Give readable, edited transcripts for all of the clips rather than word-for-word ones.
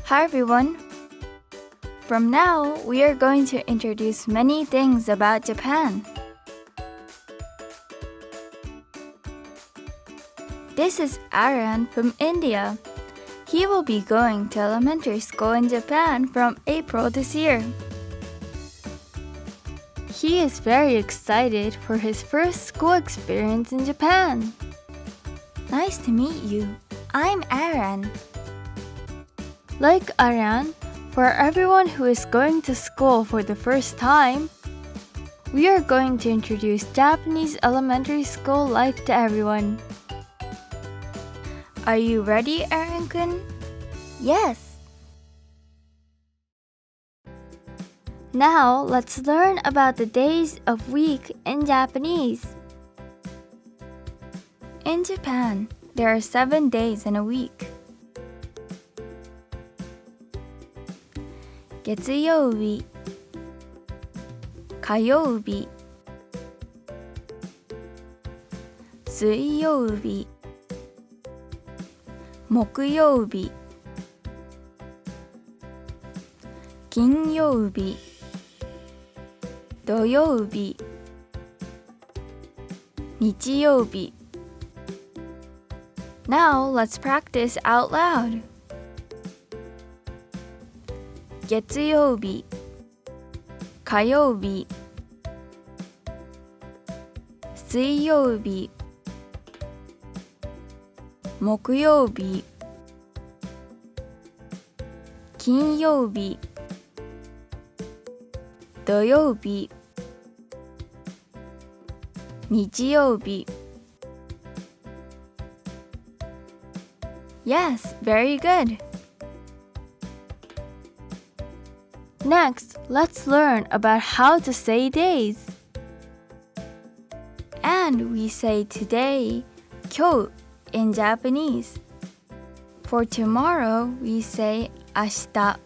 Hi everyone! From now, we are going to introduce many things about Japan. This is Aaron from India. He will be going to elementary school in Japan from April this year. He is very excited for his first school experience in Japan. Nice to meet you. I'm Aaron. Like Aaron, for everyone who is going to school for the first time, we are going to introduce Japanese elementary school life to everyone. Are you ready, Aaron-kun? Yes. Now, let's learn about the days of week in Japanese. In Japan, there are 7 days in a week. 月曜日、火曜日、水曜日、木曜日、金曜日、土曜日、日曜日。Now let's practice out loud. 月曜日、火曜日、水曜日、木曜日、金曜日、土曜日、日曜日。Yes, very good. Next, let's learn about how to say days. And we say today, 今日 in Japanese. For tomorrow, we say 明日.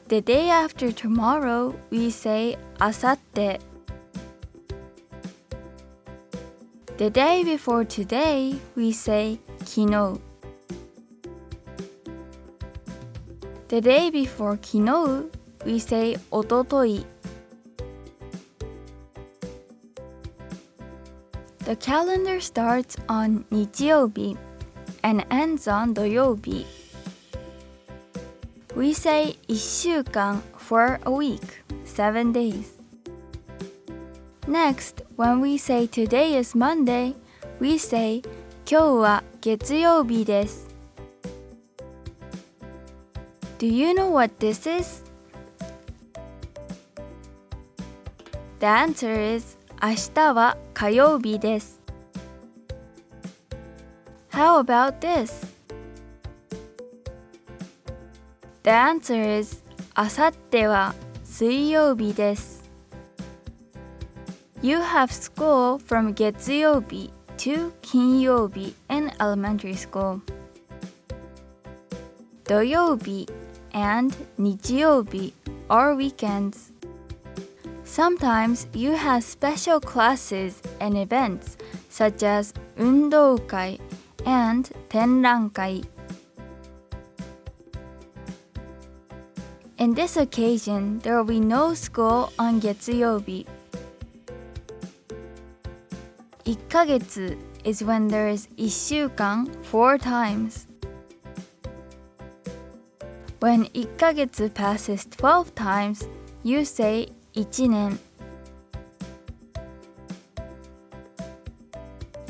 The day after tomorrow, we say あさって. The day before today, we say 昨日. The day before 昨日, we say おととい. The calendar starts on 日曜日 and ends on 土曜日. We say 1週間 for a week, 7 days. Next, when we say today is Monday, we say 今日は月曜日です. Do you know what this is? The answer is 明日は火曜日です. How about this? The answer is あさっては水曜日です. You have school from 月曜日 to 金曜日 in elementary school. 土曜日 and 日曜日 are weekends. Sometimes you have special classes and events such as 運動会 and 展覧会. In this occasion, there will be no school on 月曜日. 1ヶ月 is when there is 1週間 4 times. When 1ヶ月 passes 12 times, you say 1年.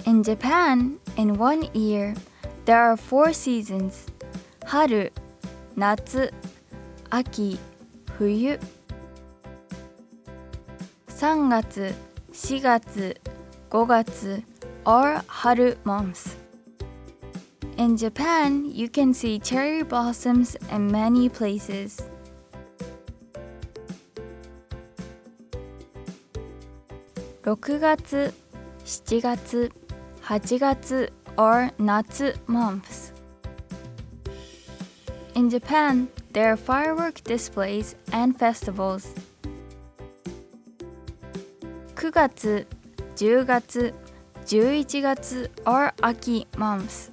In Japan, in 1 year, there are 4 seasons: 春、夏、秋、冬。3月、4月、5月 are 春 months. In Japan, you can see cherry blossoms in many places. 6月、7月、8月 are 夏 months. In Japan, there are firework displays and festivals. 9月、10月、11月 are 秋 months.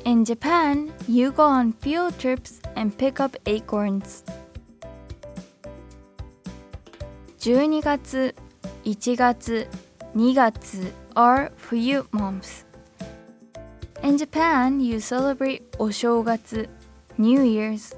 In Japan, you go on field trips and pick up acorns. 12月、1月、2月 are 冬 months. In Japan, you celebrate お正月 New Year's